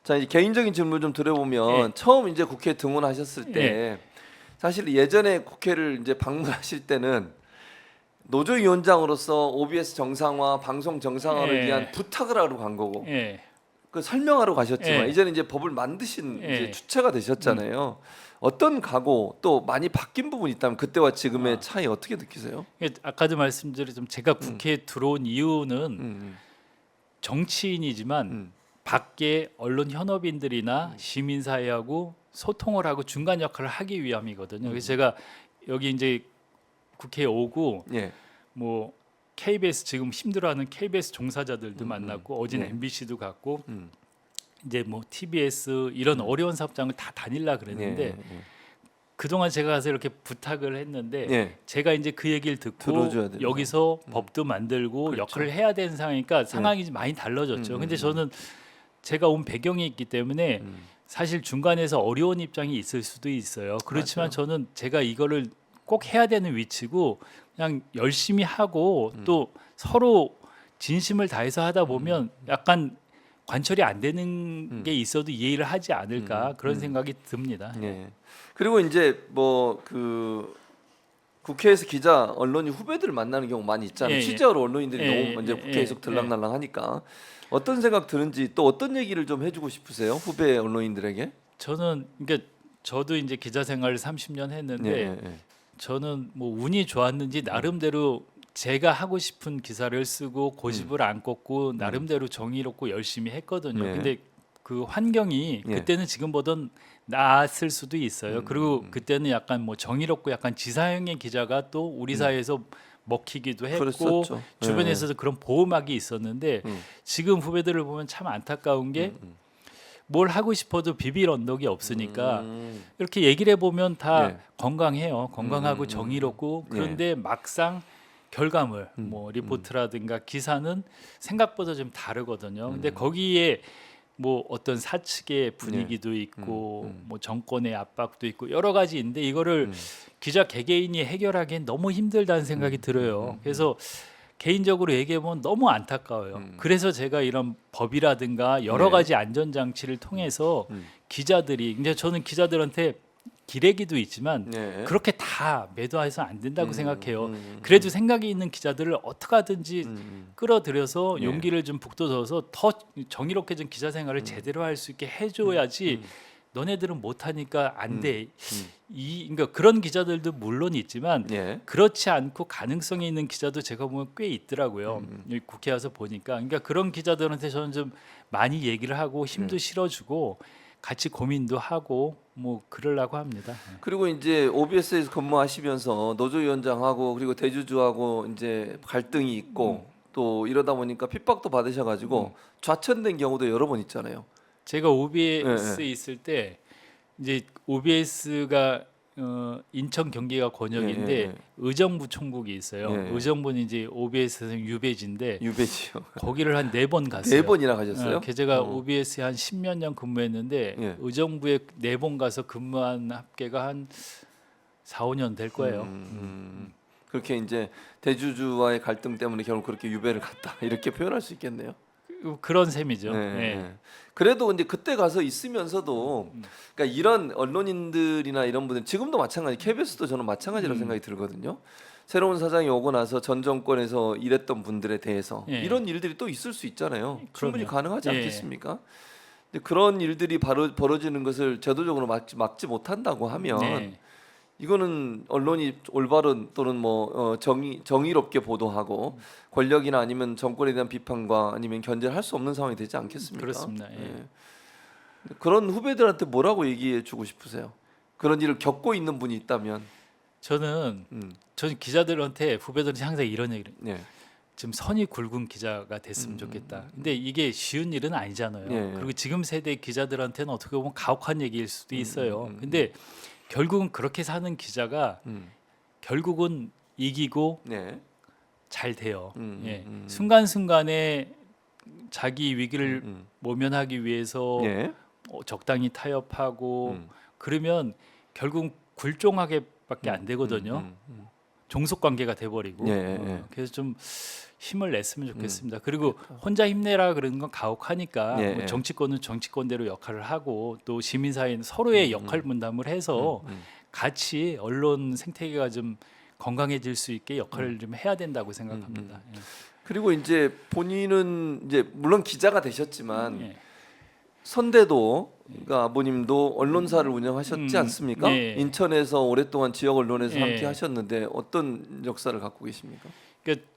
자, 이제 개인적인 질문 좀 드려보면 처음 이제 국회 등원하셨을 때 사실 예전에 국회를 이제 방문하실 때는 노조위원장으로서 OBS 정상화, 방송 정상화를 위한 부탁을 하러 간 거고 예, 그 설명하러 가셨지만 예, 이제는 이제 법을 만드신 이제 예. 주체가 되셨잖아요. 어떤 각오 또 많이 바뀐 부분이 있다면 그때와 지금의 차이 어떻게 느끼세요? 아까도 말씀드렸지만 제가 음. 국회에 들어온 이유는 음, 정치인이지만 음, 밖에 언론 현업인들이나 시민사회하고 소통을 하고 중간 역할을 하기 위함이거든요. 그래서 제가 여기 이제 국회에 오고 예, 뭐 KBS 지금 힘들어하는 KBS 종사자들도 만났고 어제는 예. MBC도 갔고 음, 이제 뭐 TBS 이런 어려운 사업장을 다 다닐라 그랬는데 예, 그동안 제가 가서 이렇게 부탁을 했는데 예. 제가 이제 그 얘기를 듣고 들어줘야 된다. 여기서 법도 만들고 그렇죠. 역할을 해야 되는 상황이니까 상황이 많이 달라졌죠. 근데 저는 제가 온 배경이 있기 때문에 사실 중간에서 어려운 입장이 있을 수도 있어요. 그렇지만 맞아요. 저는 제가 이거를 꼭 해야 되는 위치고 그냥 열심히 하고 또 서로 진심을 다해서 하다 보면 약간 관철이 안 되는 게 있어도 이해를 하지 않을까 그런 생각이 듭니다. 예. 그리고 이제 뭐 그 국회에서 기자, 언론이 후배들을 만나는 경우 많이 있잖아요. 예, 예. 취재하러 언론인들이 예, 너무 이제 예, 국회에 서 예, 들락날락 하니까 어떤 생각 드는지 또 어떤 얘기를 좀 해주고 싶으세요? 후배 언론인들에게? 저는 그러니까 저도 이제 기자 생활을 30년 예, 했는데 예, 예. 저는 뭐 운이 좋았는지 나름대로 제가 하고 싶은 기사를 쓰고 고집을 안 꺾고 나름대로 정의롭고 열심히 했거든요. 예. 근데 그 환경이 예. 그때는 지금보단 나았을 수도 있어요. 그리고 그때는 약간 뭐 정의롭고 약간 지사형의 기자가 또 우리 사회에서 먹히기도 했고 그랬었죠. 주변에서도 그런 보호막이 있었는데 지금 후배들을 보면 참 안타까운 게 뭘 하고 싶어도 비빌 언덕이 없으니까 이렇게 얘기를 해보면 다 예. 건강해요. 건강하고 정의롭고 그런데 막상 결과물 뭐 리포트라든가 기사는 생각보다 좀 다르거든요. 근데 거기에 뭐 어떤 사측의 분위기도 있고 뭐 정권의 압박도 있고 여러 가지 있는데 이거를 기자 개개인이 해결하기엔 너무 힘들다는 생각이 들어요. 그래서 개인적으로 얘기해 보면 너무 안타까워요. 그래서 제가 이런 법이라든가 여러 네. 가지 안전 장치를 통해서 기자들이 이제 저는 기자들한테 기레기도 있지만 네. 그렇게 다 매도해서 안 된다고 생각해요. 그래도 생각이 있는 기자들을 어떻게 하든지 끌어들여서 예. 용기를 좀 북돋워서 더 정의롭게 좀 기자 생활을 제대로 할 수 있게 해줘야지 너네들은 못하니까 안 돼. 그러니까 그런 기자들도 물론 있지만 예. 그렇지 않고 가능성이 있는 기자도 제가 보면 꽤 있더라고요. 여기 국회 와서 보니까 그러니까 그런 기자들한테 저는 좀 많이 얘기를 하고 힘도 실어주고 같이 고민도 하고 뭐 그러려고 합니다. 그리고 이제 OBS에서 근무하시면서 노조위원장하고 그리고 대주주하고 이제 갈등이 있고 또 이러다 보니까 핍박도 받으셔가지고 좌천된 경우도 여러 번 있잖아요. 제가 OBS 예, 있을 때 이제 OBS가 인천 경기가 권역인데 예, 예. 의정부 총국이 있어요. 예, 예. 의정부는 이제 OBS에서 유배지인데 유배지요. 거기를 한 4번 갔어요. 네 번이나 가셨어요? 제가 OBS에 한 10몇 년 근무했는데 예. 의정부에 4번 가서 근무한 합계가 한 4, 5년 될 거예요. 그렇게 이제 대주주와의 갈등 때문에 결국 그렇게 유배를 갔다 이렇게 표현할 수 있겠네요. 그런 셈이죠. 네. 예. 그래도 근데 그때 가서 있으면서도 그러니까 이런 언론인들이나 이런 분들 지금도 마찬가지 KBS도 저는 마찬가지라고 생각이 들거든요. 새로운 사장이 오고 나서 전 정권에서 일했던 분들에 대해서 예. 이런 일들이 또 있을 수 있잖아요. 충분히 그럼요. 가능하지 예. 않겠습니까? 근데 그런 일들이 바로 벌어지는 것을 제도적으로 막지 못한다고 하면 네. 이거는 언론이 올바른 또는 뭐 정의롭게 보도하고 권력이나 아니면 정권에 대한 비판과 아니면 견제를 할 수 없는 상황이 되지 않겠습니까? 그렇습니다. 예. 예. 그런 후배들한테 뭐라고 얘기해 주고 싶으세요? 그런 일을 겪고 있는 분이 있다면, 저는 기자들한테 후배들이 항상 이런 얘기를 예, 좀 선이 굵은 기자가 됐으면 좋겠다. 근데 이게 쉬운 일은 아니잖아요. 예. 그리고 지금 세대 기자들한테는 어떻게 보면 가혹한 얘기일 수도 있어요. 근데 결국은 그렇게 사는 기자가 결국은 이기고 네, 잘 돼요. 예. 순간순간에 자기 위기를 모면하기 위해서 예, 적당히 타협하고 그러면 결국 굴종하게밖에 안 되거든요. 종속 관계가 돼버리고 그래서 좀 힘을 냈으면 좋겠습니다. 그리고 혼자 힘내라 그러는 건 가혹하니까 뭐 정치권은 정치권대로 역할을 하고 또 시민사회는 서로의 역할 분담을 해서 같이 언론 생태계가 좀 건강해질 수 있게 역할을 좀 해야 된다고 생각합니다. 그리고 이제 본인은 이제 물론 기자가 되셨지만 선대도 그러니까 아버님도 언론사를 운영하셨지 않습니까? 인천에서 오랫동안 지역 언론에서 함께 하셨는데 어떤 역사를 갖고 계십니까? 그러니까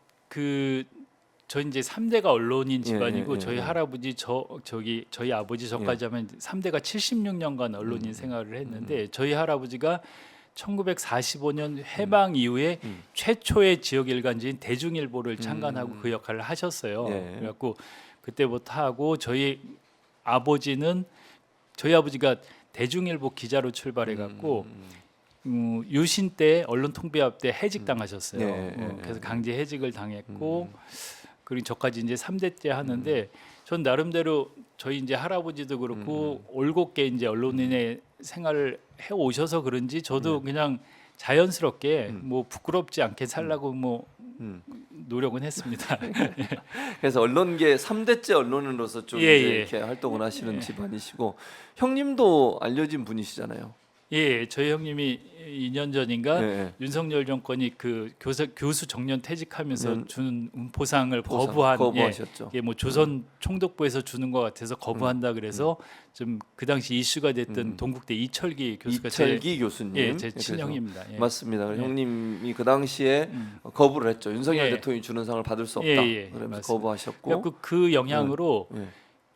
저 이제 3대가 언론인 집안이고 저희 할아버지 저희 아버지 저까지 하면 3대가 76년간 언론인 생활을 했는데 저희 할아버지가 1945년 해방 이후에 최초의 지역 일간지인 대중일보를 창간하고 그 역할을 하셨어요. 그래갖고 그때부터 하고 저희 아버지가 대중일보 기자로 출발해갖고 유신 때 언론통비합 때 해직당하셨어요. 그래서 강제 해직을 당했고 그리고 저까지 이제 3대째 하는데 전 나름대로 저희 이제 할아버지도 그렇고 올곧게 이제 언론인의 생활을 해 오셔서 그런지 저도 그냥 자연스럽게 뭐 부끄럽지 않게 살라고 뭐 노력은 했습니다. 그래서 언론계 3대째 언론인으로서 좀 이제 이렇게 활동을 하시는 집안이시고 형님도 알려진 분이시잖아요. 저희 형님이 2년 전인가 윤석열 정권이 그 교수 정년 퇴직하면서 주는 보상을 거부하셨죠. 뭐 조선 총독부에서 주는 것 같아서 거부한다 그래서 좀 그 당시 이슈가 됐던 동국대 이철기 교수가 교수님, 제 친형입니다. 맞습니다. 형님이 그 당시에 거부를 했죠. 윤석열 대통령이 주는 상을 받을 수 없다. 그러면서 거부하셨고 그 영향으로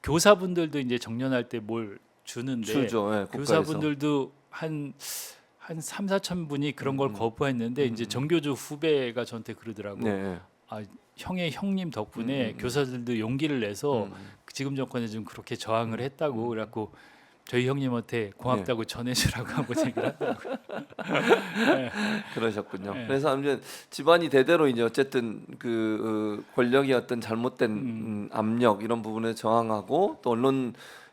교사분들도 이제 정년할 때 뭘 주는데 주죠. 교사분들도 한 3, 4천 분이 그런 걸 거부했는데 이제 정교조 후배가 저한테 그러더라고. 형님 덕분에 교사들도 용기를 내서 지금 정권에 좀 그렇게 저항을 했다고 그래갖고 저희 형님한테 고맙다고 전해주라고 하고 얘기를 하더라고요. 그러셨군요. 그래서 아무튼 집안이 대대로 이제 어쨌든 그 권력의 어떤 잘못된 압력 이런 부분에 저항하고 또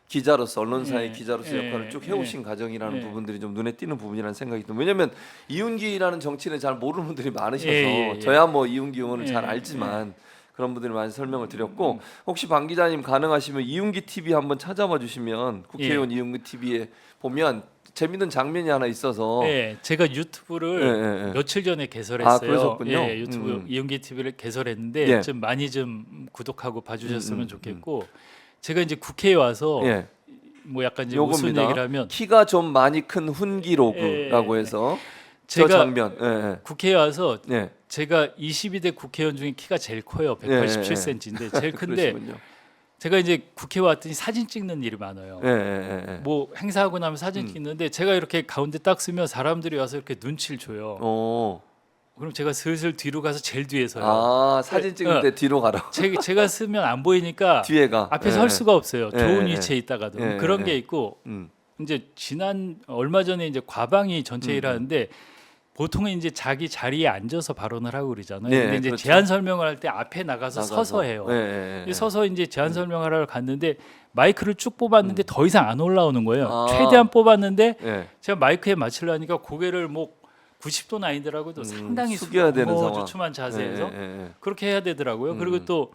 기자로서 언론사의 기자로서 역할을 쭉 해오신 가정이라는 부분들이 좀 눈에 띄는 부분이라는 생각이 듭니다. 왜냐하면 이윤기라는 정치인을 잘 모르는 분들이 많으셔서 저야 뭐 이윤기 의원을 잘 알지만 그런 분들이 많이 설명을 드렸고 혹시 방 기자님 가능하시면 이윤기 TV 한번 찾아봐 주시면 국회의원 이윤기 TV에 보면 재밌는 장면이 하나 있어서 제가 유튜브를 며칠 전에 개설했어요. 그러셨군요. 유튜브 이윤기 TV를 개설했는데 좀 많이 좀 구독하고 봐주셨으면 좋겠고 제가 이제 국회에 와서 뭐 약간 이제 무슨 얘기를 하면 키가 좀 많이 큰 훈기로그라고 해서 제가 저 장면 국회에 와서 제가 22대 국회의원 중에 키가 제일 커요. 187cm인데 제일 큰데 제가 이제 국회 왔더니 사진 찍는 일이 많아요. 뭐 행사하고 나면 사진 찍는데 제가 이렇게 가운데 딱 쓰면 사람들이 와서 이렇게 눈치를 줘요. 그럼 제가 슬슬 뒤로 가서 제일 뒤에 서요. 사진 찍는데 뒤로 가라. 제가 쓰면 안 보이니까 뒤에가 앞에 설 수가 없어요. 좋은 위치에 있다가도 그런 게 있고 이제 얼마 전에 이제 과방위 전체 일하는데 보통은 이제 자기 자리에 앉아서 발언을 하고 그러잖아요. 근데 이제 그렇죠. 제안 설명을 할 때 앞에 나가서 서서 해요. 서서 이제 제안 설명하러 갔는데 마이크를 쭉 뽑았는데 더 이상 안 올라오는 거예요. 최대한 뽑았는데 제가 마이크에 맞추려니까 고개를 뭐 90도는 아니더라고요. 또 상당히 숙여야 되는 상황. 주춤한 자세에서 그렇게 해야 되더라고요. 그리고 또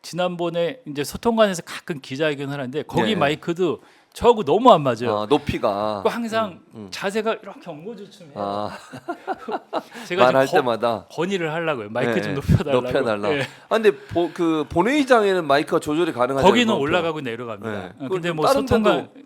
지난번에 이제 소통관에서 가끔 기자회견을 하는데 거기 마이크도 저하고 너무 안 맞아요. 높이가 항상 자세가 이렇게 엉거주춤해요. 제가 말할 때마다 건의를 하려고요. 마이크 좀 높여달라고. 근데 그 본회의장에는 마이크가 조절이 가능하죠. 거기는 올라가고 내려갑니다. 근데 뭐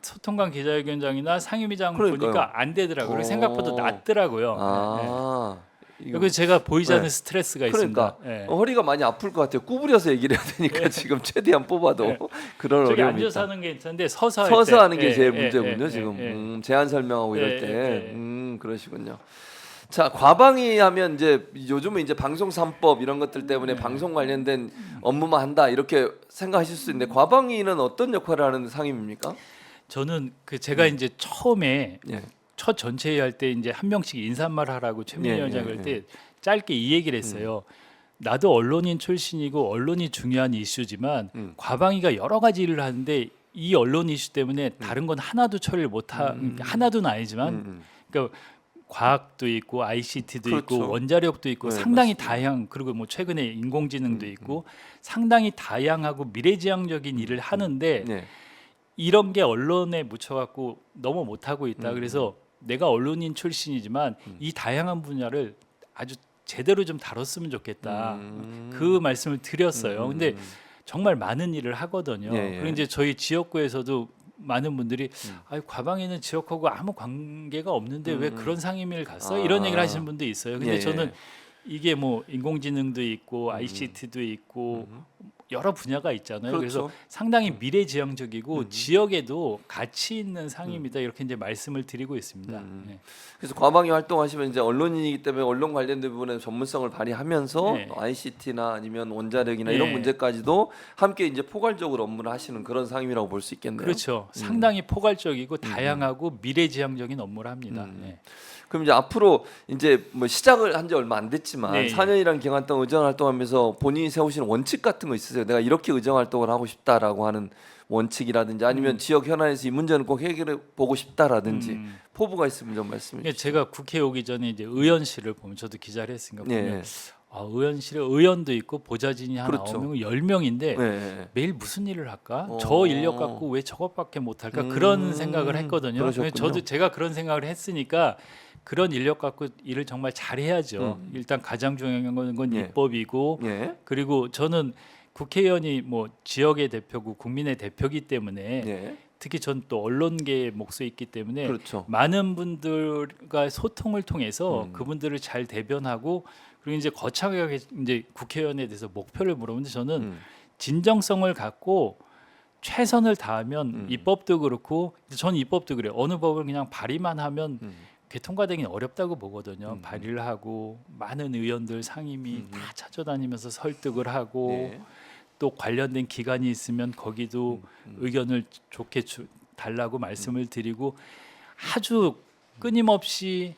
소통관 기자회견장이나 상임위장 보니까 안 되더라고요. 생각보다 낮더라고요. 그리고 제가 보이지 않는 스트레스가 있습니다. 허리가 많이 아플 것 같아요. 구부려서 얘기를 해야 되니까 지금 최대한 뽑아도 그런 저기 어려움이 앉아서 하는 게 괜찮은데 서서 하는 게 제일 문제군요. 지금 제안 설명하고 이럴 때 그러시군요. 자, 과방위 하면 이제 요즘은 이제 방송 3법 이런 것들 때문에 방송 관련된 업무만 한다 이렇게 생각하실 수 있는데 과방위는 어떤 역할을 하는 상임입니까? 저는 제가 이제 처음에 첫 전체회 할 때 이제 한 명씩 인사말 하라고 최민희 위원장 할 때 짧게 이 얘기를 했어요. 나도 언론인 출신이고 언론이 중요한 이슈지만 과방위가 여러 가지 일을 하는데 이 언론 이슈 때문에 다른 건 하나도 처리를 하나도는 아니지만 그러니까 과학도 있고 ICT도 그렇죠. 있고 원자력도 있고 네, 상당히 맞습니다. 다양 그리고 뭐 최근에 인공지능도 있고 상당히 다양하고 미래지향적인 일을 하는데 네. 이런 게 언론에 묻혀갖고 너무 못하고 있다. 그래서 내가 언론인 출신이지만 이 다양한 분야를 아주 제대로 좀 다뤘으면 좋겠다. 그 말씀을 드렸어요. 근데 정말 많은 일을 하거든요. 예, 예. 그리고 이제 저희 지역구에서도 많은 분들이 아유, 과방에는 지역하고 아무 관계가 없는데 왜 그런 상임위를 갔어? 이런 얘기를 하시는 분도 있어요. 근데 예, 예. 저는 이게 뭐 인공지능도 있고 ICT도 있고 여러 분야가 있잖아요. 그래서 그렇죠. 상당히 미래지향적이고 지역에도 가치 있는 상임이다 이렇게 이제 말씀을 드리고 있습니다. 네. 그래서 과방위 활동하시면 이제 언론인이기 때문에 언론 관련된 부분에 전문성을 발휘하면서 네. ICT나 아니면 원자력이나 네. 이런 문제까지도 함께 이제 포괄적으로 업무를 하시는 그런 상임이라고 볼 수 있겠네요. 그렇죠. 상당히 포괄적이고 다양하고 미래지향적인 업무를 합니다. 네. 그럼 이제 앞으로 이제 뭐 시작을 한 지 얼마 안 됐지만 네. 4년이라는 기간 동안 의정 활동하면서 본인이 세우시는 원칙 같은 거 있으세요? 내가 이렇게 의정 활동을 하고 싶다라고 하는 원칙이라든지 아니면 지역 현안에서 이 문제는 꼭 해결해 보고 싶다라든지 포부가 있으면 좀 말씀해 이게 주세요. 제가 국회 오기 전에 이제 의원실을 보면 저도 기자를 했으니까 네. 보면 의원실에 의원도 있고 보좌진이 한 그렇죠. 9명, 10명인데 네. 매일 무슨 일을 할까? 어. 저 인력 갖고 왜 저것밖에 못 할까? 그런 생각을 했거든요. 그러셨군요. 저도 제가 그런 생각을 했으니까 그런 인력 갖고 일을 정말 잘해야죠. 일단 가장 중요한 건 예. 입법이고 예. 그리고 저는 국회의원이 뭐 지역의 대표고 국민의 대표기 때문에 예. 특히 전 또 언론계에 목소 있기 때문에 그렇죠. 많은 분들과 소통을 통해서 그분들을 잘 대변하고 그리고 이제 거창하게 이제 국회의원에 대해서 목표를 물어보는데 저는 진정성을 갖고 최선을 다하면 입법도 그렇고 저는 입법도 그래요. 어느 법을 그냥 발의만 하면 그게 통과되기는 어렵다고 보거든요. 발의를 하고 많은 의원들 상임위 다 찾아다니면서 설득을 하고 네. 또 관련된 기관이 있으면 거기도 의견을 좋게 달라고 말씀을 드리고 아주 끊임없이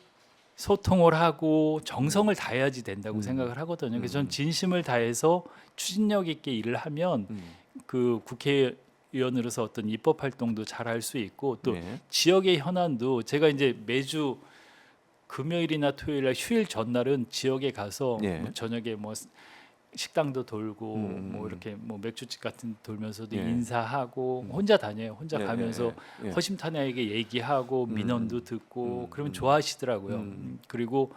소통을 하고 정성을 다해야지 된다고 생각을 하거든요. 그래서 저는 진심을 다해서 추진력 있게 일을 하면 그 국회의원으로서 어떤 입법 활동도 잘 할 수 있고 또 네. 지역의 현안도 제가 이제 매주 금요일이나 토요일날 휴일 전날은 지역에 가서 네. 뭐 저녁에 뭐 식당도 돌고 뭐 이렇게 뭐 맥주집 같은 데 돌면서도 예. 인사하고 혼자 다녀요. 혼자 예, 가면서 예, 예. 허심탄회하게 얘기하고 민원도 듣고 그러면 좋아하시더라고요. 그리고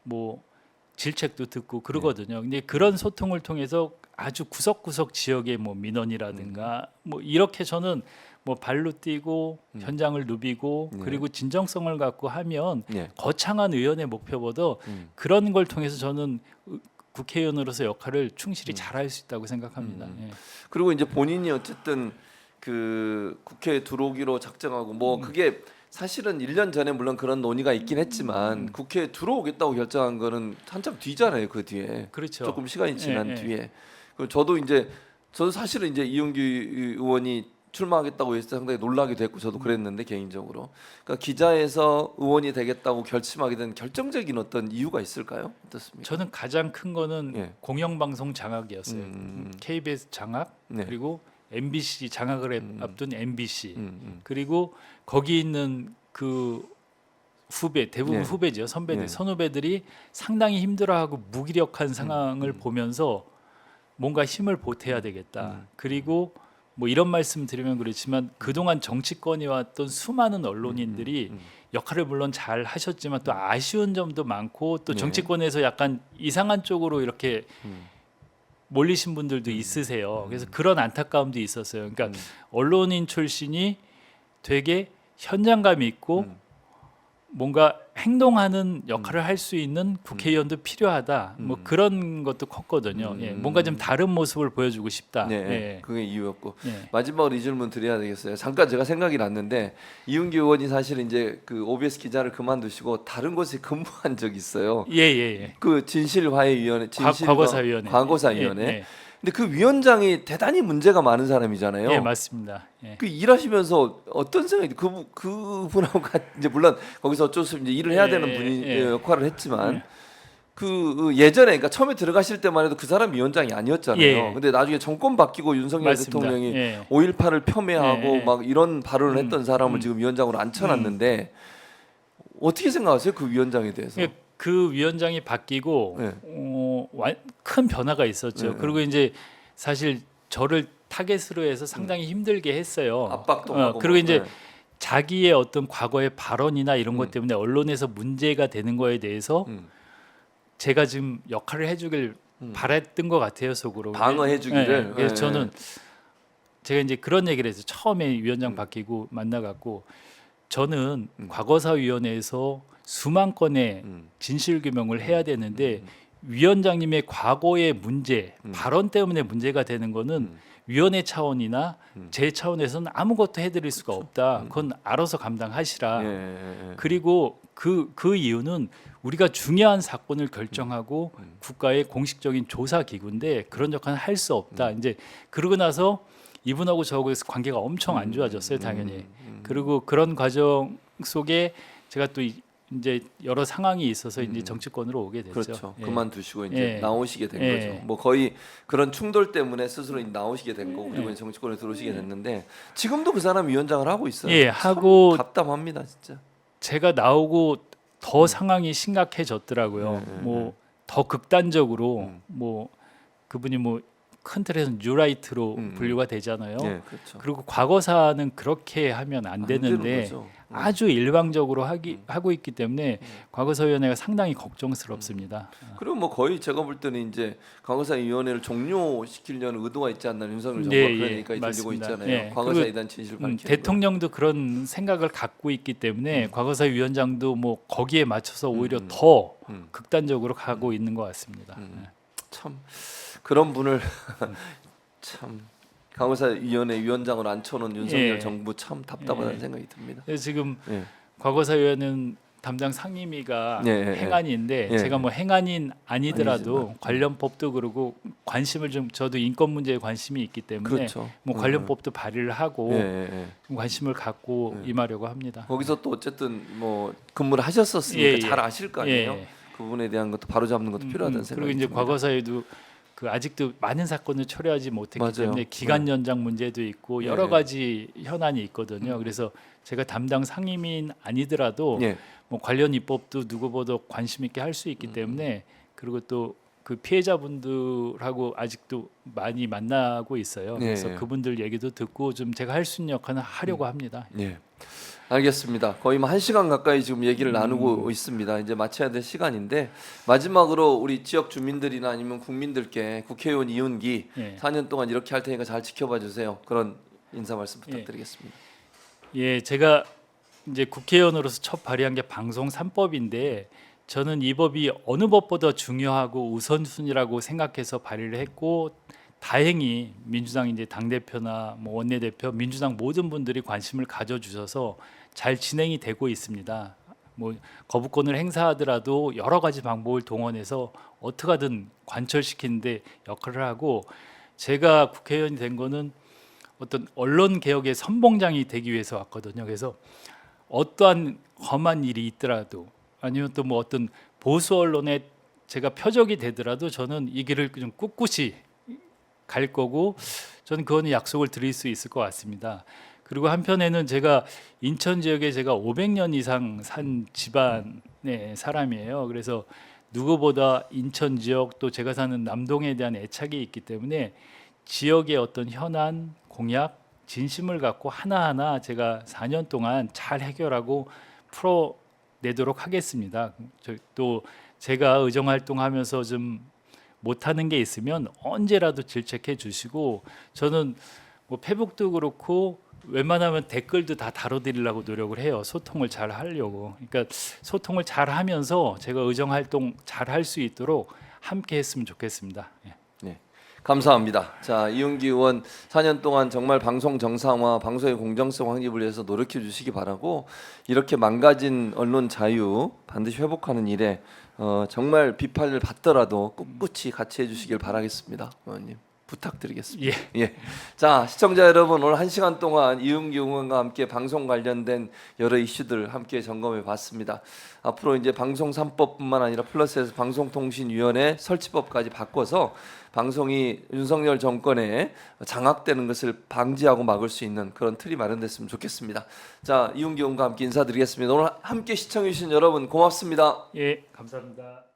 뭐 질책도 듣고 그러거든요. 근데 그런 소통을 통해서 아주 구석구석 지역의 뭐 민원이라든가 뭐 이렇게 저는 뭐 발로 뛰고 현장을 누비고 네. 그리고 진정성을 갖고 하면 예. 거창한 의원의 목표보다 그런 걸 통해서 저는 국회의원으로서 역할을 충실히 잘할 수 있다고 생각합니다. 예. 그리고 이제 본인이 어쨌든 그 국회에 들어오기로 작정하고 뭐 그게 사실은 1년 전에 물론 그런 논의가 있긴 했지만 국회에 들어오겠다고 결정한 거는 한참 뒤잖아요. 그 뒤에 그렇죠. 조금 시간이 지난 예, 예. 뒤에. 그리고 저도 사실은 이제 이용규 의원이 출마하겠다고 했을 때 상당히 놀라기도 했고 저도 그랬는데 개인적으로. 그러니까 기자에서 의원이 되겠다고 결심하게 된 결정적인 어떤 이유가 있을까요? 어떻습니까? 저는 가장 큰 거는 예. 공영방송 장악이었어요. KBS 장악 네. 그리고 MBC 장악을 앞둔 MBC 음. 그리고 거기 있는 그 후배 대부분 네. 후배죠 선배들 네. 선후배들이 상당히 힘들어하고 무기력한 상황을 보면서 뭔가 힘을 보태야 되겠다. 그리고 뭐 이런 말씀 드리면 그렇지만 그동안 정치권이 왔던 수많은 언론인들이 역할을 물론 잘 하셨지만 또 아쉬운 점도 많고 또 네. 정치권에서 약간 이상한 쪽으로 이렇게 몰리신 분들도 있으세요. 그래서 그런 안타까움도 있었어요. 그러니까 언론인 출신이 되게 현장감이 있고 뭔가 행동하는 역할을 할 수 있는 국회의원도 필요하다. 뭐 그런 것도 컸거든요. 예, 뭔가 좀 다른 모습을 보여주고 싶다. 네, 예. 그게 이유였고 예. 마지막으로 이 질문 드려야 되겠어요. 잠깐 제가 생각이 났는데 이윤기 의원이 사실 이제 그 OBS 기자를 그만두시고 다른 곳에 근무한 적이 있어요. 예. 그 진실화해위원회, 과거사위원회. 과거사위원회. 예, 근데 그 위원장이 대단히 문제가 많은 사람이잖아요. 예, 맞습니다. 예. 그 일하시면서 어떤 생각이 그분하고 이제 물론 거기서 어쩔 수 없이 이제 일을 해야 예, 되는 분이 예. 역할을 했지만 그 예전에 그러니까 처음에 들어가실 때만 해도 그 사람 위원장이 아니었잖아요. 예. 근데 나중에 정권 바뀌고 윤석열 맞습니다. 대통령이 예. 5.18을 폄훼하고 예. 막 이런 발언을 했던 사람을 지금 위원장으로 앉혀놨는데 어떻게 생각하세요? 그 위원장에 대해서? 그 위원장이 바뀌고 네. 큰 변화가 있었죠. 네. 그리고 이제 사실 저를 타겟으로 해서 상당히 힘들게 했어요. 압박도 하고 그리고 뭐, 이제 네. 자기의 어떤 과거의 발언이나 이런 것 때문에 언론에서 문제가 되는 거에 대해서 제가 지금 역할을 해주길 바랬던 것 같아요, 속으로. 방어해주기를. 그래서 네. 저는 제가 이제 그런 얘기를 했어요. 처음에 위원장 바뀌고 만나갖고 저는 과거사위원회에서 수만 건의 진실 규명을 해야 되는데 위원장님의 과거의 문제, 발언 때문에 문제가 되는 거는 위원회 차원이나 제 차원에서는 아무것도 해드릴 수가 없다. 그건 알아서 감당하시라. 그리고 그 이유는 우리가 중요한 사건을 결정하고 국가의 공식적인 조사 기구인데 그런 역할은 할 수 없다. 이제 그러고 나서 이분하고 저하고 관계가 엄청 안 좋아졌어요, 당연히. 그리고 그런 과정 속에 제가 또 이제 여러 상황이 있어서 이제 정치권으로 오게 됐죠. 그렇죠. 예. 그만두시고 이제 예. 나오시게 된 예. 거죠. 뭐 거의 그런 충돌 때문에 스스로 나오시게 된 거고 그리고 이제 정치권에 들어오시게 됐는데 지금도 그 사람 위원장을 하고 있어요. 예, 하고 답답합니다, 진짜. 제가 나오고 더 상황이 심각해졌더라고요. 뭐 더 극단적으로 뭐 그분이 뭐 큰 틀에서 뉴라이트로 분류가 되잖아요. 예, 그렇죠. 그리고 과거사는 그렇게 하면 안 되는 되는데 거죠. 아주 일방적으로 하고 있기 때문에 과거사위원회가 상당히 걱정스럽습니다. 그리고 뭐 거의 제가 볼 때는 이제 과거사위원회를 종료시키려는 의도가 있지 않나 윤석열 정부가 네, 그런 예, 얘기까지 들리고 맞습니다. 있잖아요. 예. 과거사에 대한 진실을 밝히는 대통령도 그런 생각을 갖고 있기 때문에 과거사위원장도 뭐 거기에 맞춰서 오히려 더 극단적으로 가고 있는 것 같습니다. 참 그런 분을 참 강의사위원회 위원장으로 앉혀놓은 윤석열 예. 정부 참 답답하다는 예. 생각이 듭니다. 그래서 지금 예. 과거사위원회는 담당 상임위가 예, 예, 행안위인데 예. 제가 뭐 행안인 아니더라도 아니지만. 관련법도 그러고 관심을 좀 저도 인권 문제에 관심이 있기 때문에 그렇죠. 뭐 관련법도 발의를 하고 예, 예, 예. 좀 관심을 갖고 임하려고 합니다. 거기서 또 어쨌든 뭐 근무를 하셨었으니까 예, 예. 잘 아실 거 아니에요. 예. 그 부분에 대한 것도 바로 잡는 것도 필요하다는 생각이 그리고 이제 듭니다. 과거사에도 그 아직도 많은 사건을 처리하지 못했기 맞아요. 때문에 기간 연장 문제도 있고 예. 여러 가지 현안이 있거든요. 그래서 제가 담당 상임인 아니더라도 예. 뭐 관련 입법도 누구보다 관심 있게 할 수 있기 때문에 그리고 또 그 피해자분들하고 아직도 많이 만나고 있어요. 그래서 예. 그분들 얘기도 듣고 좀 제가 할 수 있는 역할은 하려고 합니다. 예. 알겠습니다. 거의 뭐 1시간 가까이 지금 얘기를 나누고 있습니다. 이제 마쳐야 될 시간인데 마지막으로 우리 지역 주민들이나 아니면 국민들께 국회의원 이윤기 예. 4년 동안 이렇게 할 테니까 잘 지켜봐 주세요. 그런 인사 말씀 부탁드리겠습니다. 예, 제가 이제 국회의원으로서 첫 발의한 게 방송 3법인데 저는 이 법이 어느 법보다 중요하고 우선순위라고 생각해서 발의를 했고 다행히 민주당 이제 당 대표나 뭐 원내대표, 민주당 모든 분들이 관심을 가져주셔서 잘 진행이 되고 있습니다. 뭐 거부권을 행사하더라도 여러 가지 방법을 동원해서 어떻게든 관철시키는데 역할을 하고 제가 국회의원이 된 거는 어떤 언론 개혁의 선봉장이 되기 위해서 왔거든요. 그래서 어떠한 험한 일이 있더라도 아니면 또 뭐 어떤 보수 언론에 제가 표적이 되더라도 저는 이 길을 좀 꿋꿋이 갈 거고 저는 그거는 약속을 드릴 수 있을 것 같습니다. 그리고 한편에는 제가 인천 지역에 제가 500년 이상 산 집안의 사람이에요. 그래서 누구보다 인천 지역 또 제가 사는 남동에 대한 애착이 있기 때문에 지역의 어떤 현안, 공약, 진심을 갖고 하나하나 제가 4년 동안 잘 해결하고 풀어내도록 하겠습니다. 또 제가 의정 활동하면서 좀 못하는 게 있으면 언제라도 질책해 주시고 저는 뭐 페북도 그렇고 웬만하면 댓글도 다 다뤄드리려고 노력을 해요. 소통을 잘 하려고. 그러니까 소통을 잘 하면서 제가 의정 활동 잘 할 수 있도록 함께 했으면 좋겠습니다. 예. 네. 감사합니다. 자, 이윤기 의원 4년 동안 정말 방송 정상화, 방송의 공정성 확립을 위해서 노력해 주시기 바라고 이렇게 망가진 언론 자유 반드시 회복하는 일에 정말 비판을 받더라도 꿋꿋이 같이 해주시길 바라겠습니다, 의원님. 부탁드리겠습니다. 자, 시청자 여러분, 오늘 1시간 동안 이은규 의원과 함께 방송 관련된 여러 이슈들 함께 점검해 봤습니다. 앞으로 이제 방송 3법뿐만 아니라 플러스에서 방송통신위원회 설치법까지 바꿔서 방송이 윤석열 정권에 장악되는 것을 방지하고 막을 수 있는 그런 틀이 마련됐으면 좋겠습니다. 자, 이은규 의원과 함께 인사드리겠습니다. 오늘 함께 시청해 주신 여러분 고맙습니다. 예, 감사합니다.